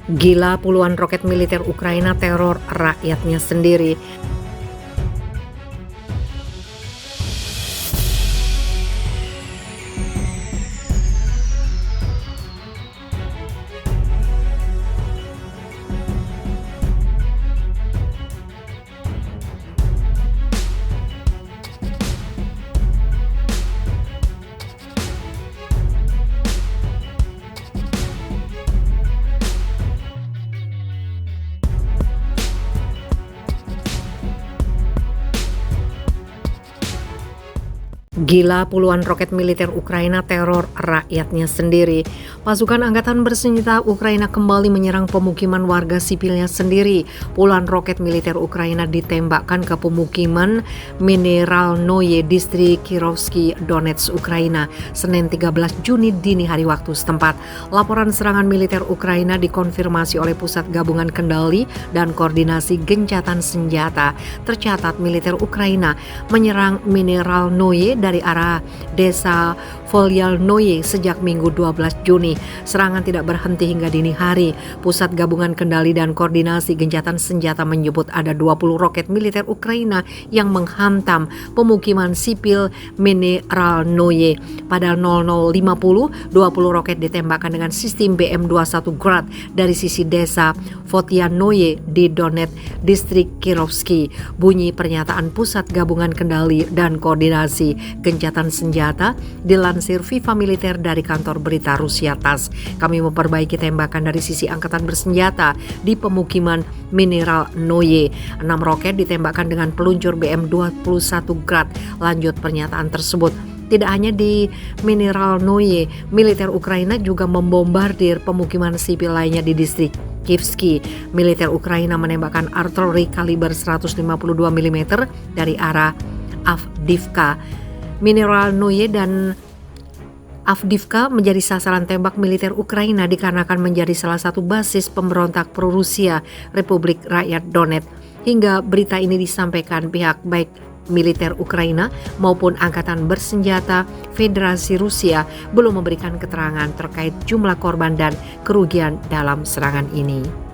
Gila, puluhan roket militer Ukraina teror rakyatnya sendiri. Gila, puluhan roket militer Ukraina teror rakyatnya sendiri. Pasukan angkatan bersenjata Ukraina kembali menyerang pemukiman warga sipilnya sendiri. Puluhan roket militer Ukraina ditembakkan ke pemukiman Mineralnoye, distrik Kirovsky, Donetsk, Ukraina, Senin 13 Juni dini hari waktu setempat. Laporan serangan militer Ukraina dikonfirmasi oleh Pusat Gabungan Kendali dan Koordinasi Gencatan Senjata. Tercatat militer Ukraina menyerang Mineralnoye dari arah desa Volyalnoye sejak Minggu 12 Juni. Serangan tidak berhenti hingga dini hari. Pusat Gabungan Kendali dan Koordinasi Gencatan Senjata menyebut ada 20 roket militer Ukraina yang menghantam pemukiman sipil Mineralnoye. Pada 00.50, 20 roket ditembakkan dengan sistem BM-21 Grad dari sisi desa Volyalnoye di Donetsk, distrik Kirovsky. Bunyi pernyataan Pusat Gabungan Kendali dan Koordinasi Gencatan Senjata dilansir Viva Militer dari kantor berita Rusia TASS. Kami memperbaiki tembakan dari sisi angkatan bersenjata di pemukiman Mineralnoye. 6 roket ditembakkan dengan peluncur BM-21 Grad. Lanjut pernyataan tersebut. Tidak hanya di Mineralnoye, militer Ukraina juga membombardir pemukiman sipil lainnya di distrik Kivsky. Militer Ukraina menembakkan artileri kaliber 152 mm dari arah Avdiivka. Mineralnoye dan Avdiivka menjadi sasaran tembak militer Ukraina dikarenakan menjadi salah satu basis pemberontak pro-Rusia Republik Rakyat Donetsk. Hingga berita ini disampaikan pihak baik militer Ukraina maupun angkatan bersenjata Federasi Rusia belum memberikan keterangan terkait jumlah korban dan kerugian dalam serangan ini.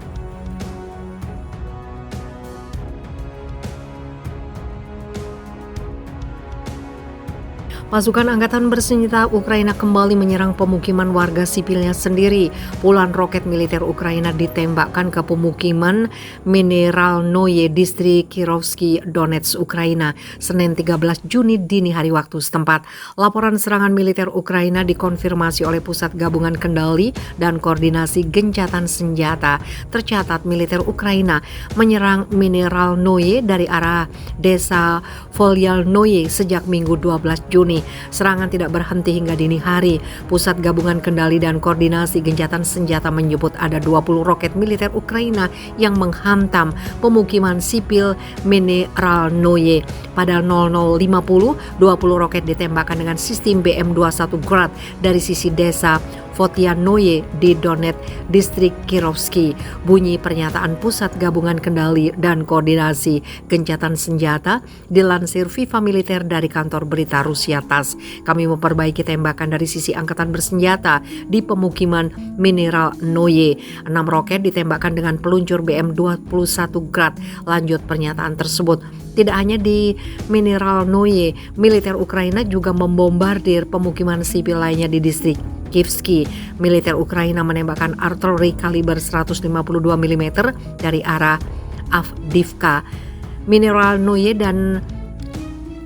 Pasukan angkatan bersenjata Ukraina kembali menyerang pemukiman warga sipilnya sendiri. Puluhan roket militer Ukraina ditembakkan ke pemukiman Mineralnoye, distrik Kirovsky, Donetsk, Ukraina, Senin 13 Juni dini hari waktu setempat. Laporan serangan militer Ukraina dikonfirmasi oleh Pusat Gabungan Kendali dan Koordinasi Gencatan Senjata. Tercatat militer Ukraina menyerang Mineralnoye dari arah desa Volyalnoye sejak Minggu 12 Juni. Serangan tidak berhenti hingga dini hari. Pusat Gabungan Kendali dan Koordinasi Gencatan Senjata menyebut ada 20 roket militer Ukraina yang menghantam pemukiman sipil Mineralnoye. Pada 00.50, 20 roket ditembakkan dengan sistem BM-21 Grad dari sisi desa Volyalnoye di Donetsk, distrik Kirovsky. Bunyi pernyataan Pusat Gabungan Kendali dan Koordinasi Gencatan Senjata dilansir Viva Militer dari kantor berita Rusia TASS. Kami memperbaiki tembakan dari sisi angkatan bersenjata di pemukiman Mineralnoye. 6 roket ditembakkan dengan peluncur BM-21 Grad. Lanjut pernyataan tersebut. Tidak hanya di Mineralnoye, militer Ukraina juga membombardir pemukiman sipil lainnya di distrik Kivsky. Militer Ukraina menembakkan artileri kaliber 152 mm dari arah Avdiivka. Mineralnoye dan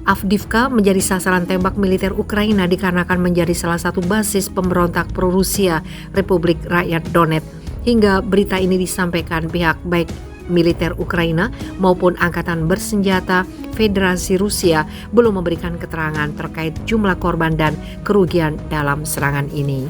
Avdiivka menjadi sasaran tembak militer Ukraina dikarenakan menjadi salah satu basis pemberontak pro-Rusia Republik Rakyat Donetsk. Hingga berita ini disampaikan pihak baik militer Ukraina maupun angkatan bersenjata Federasi Rusia belum memberikan keterangan terkait jumlah korban dan kerugian dalam serangan ini.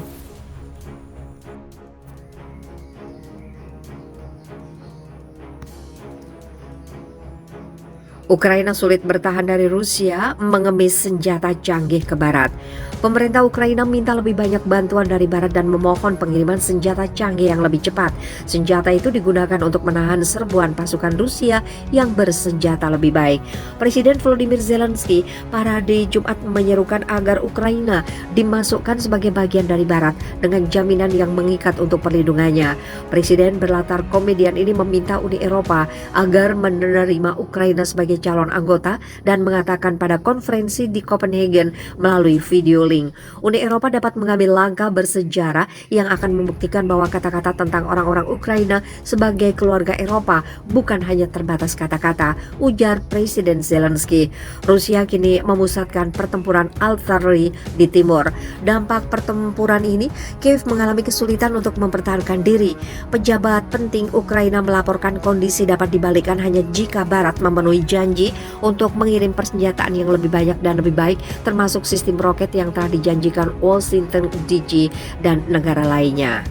Ukraina sulit bertahan dari Rusia mengemis senjata canggih ke barat. Pemerintah Ukraina minta lebih banyak bantuan dari barat dan memohon pengiriman senjata canggih yang lebih cepat. Senjata itu digunakan untuk menahan serbuan pasukan Rusia yang bersenjata lebih baik. Presiden Volodymyr Zelensky pada hari Jumat menyerukan agar Ukraina dimasukkan sebagai bagian dari barat dengan jaminan yang mengikat untuk perlindungannya. Presiden berlatar komedian ini meminta Uni Eropa agar menerima Ukraina sebagai calon anggota dan mengatakan pada konferensi di Copenhagen melalui video link, Uni Eropa dapat mengambil langkah bersejarah yang akan membuktikan bahwa kata-kata tentang orang-orang Ukraina sebagai keluarga Eropa bukan hanya terbatas kata-kata, ujar Presiden Zelensky. Rusia kini memusatkan pertempuran artileri di timur. Dampak pertempuran ini, Kiev mengalami kesulitan untuk mempertahankan diri. Pejabat penting Ukraina melaporkan kondisi dapat dibalikkan hanya jika Barat memenuhi janji untuk mengirim persenjataan yang lebih banyak dan lebih baik, termasuk sistem roket yang telah dijanjikan Washington DC dan negara lainnya.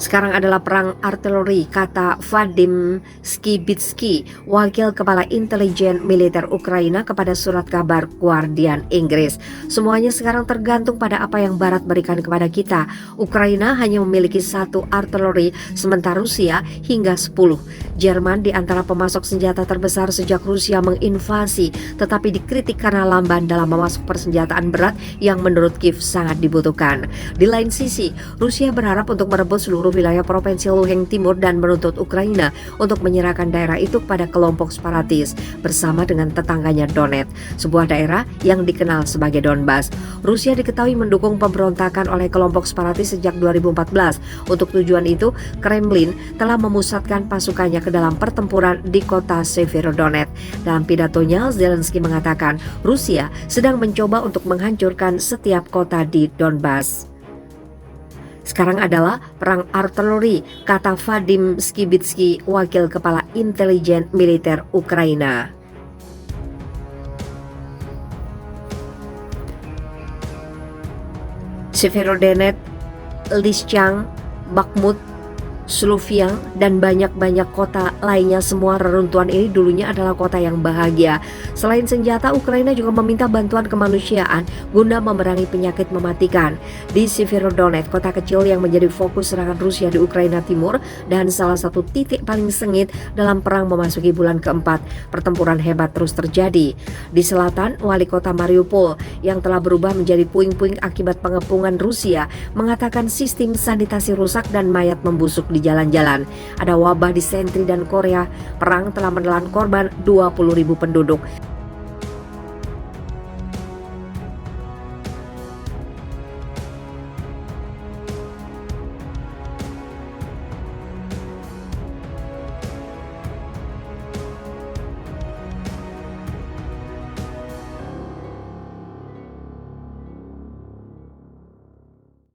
Sekarang adalah perang artileri, kata Vadim Skibitsky, wakil kepala intelijen militer Ukraina kepada surat kabar Guardian Inggris. Semuanya sekarang tergantung pada apa yang Barat berikan kepada kita. Ukraina hanya memiliki 1 artileri, sementara Rusia hingga 10. Jerman di antara pemasok senjata terbesar sejak Rusia menginvasi, tetapi dikritik karena lamban dalam memasok persenjataan berat yang menurut Kiev sangat dibutuhkan. Di lain sisi, Rusia berharap untuk merebut seluruh wilayah provinsi Luhansk Timur dan menuntut Ukraina untuk menyerahkan daerah itu kepada kelompok separatis bersama dengan tetangganya Donetsk, sebuah daerah yang dikenal sebagai Donbas. Rusia diketahui mendukung pemberontakan oleh kelompok separatis sejak 2014. Untuk tujuan itu, Kremlin telah memusatkan pasukannya ke dalam pertempuran di kota Severodonetsk. Dalam pidatonya, Zelensky mengatakan Rusia sedang mencoba untuk menghancurkan setiap kota di Donbas. Sekarang adalah perang artileri, kata Vadim Skibitsky, wakil kepala intelijen militer Ukraina. Severodonetsk, Lysychansk, Bakhmut, Sloviansk, dan banyak kota lainnya, semua reruntuhan ini dulunya adalah kota yang bahagia. Selain senjata, Ukraina juga meminta bantuan kemanusiaan guna memerangi penyakit mematikan. Di Severodonetsk, kota kecil yang menjadi fokus serangan Rusia di Ukraina Timur dan salah satu titik paling sengit dalam perang memasuki bulan keempat, pertempuran hebat terus terjadi. Di selatan, wali kota Mariupol yang telah berubah menjadi puing-puing akibat pengepungan Rusia mengatakan sistem sanitasi rusak dan mayat membusuk di jalan-jalan. Ada wabah di Sentri dan Korea. Perang telah menelan korban 20.000 penduduk.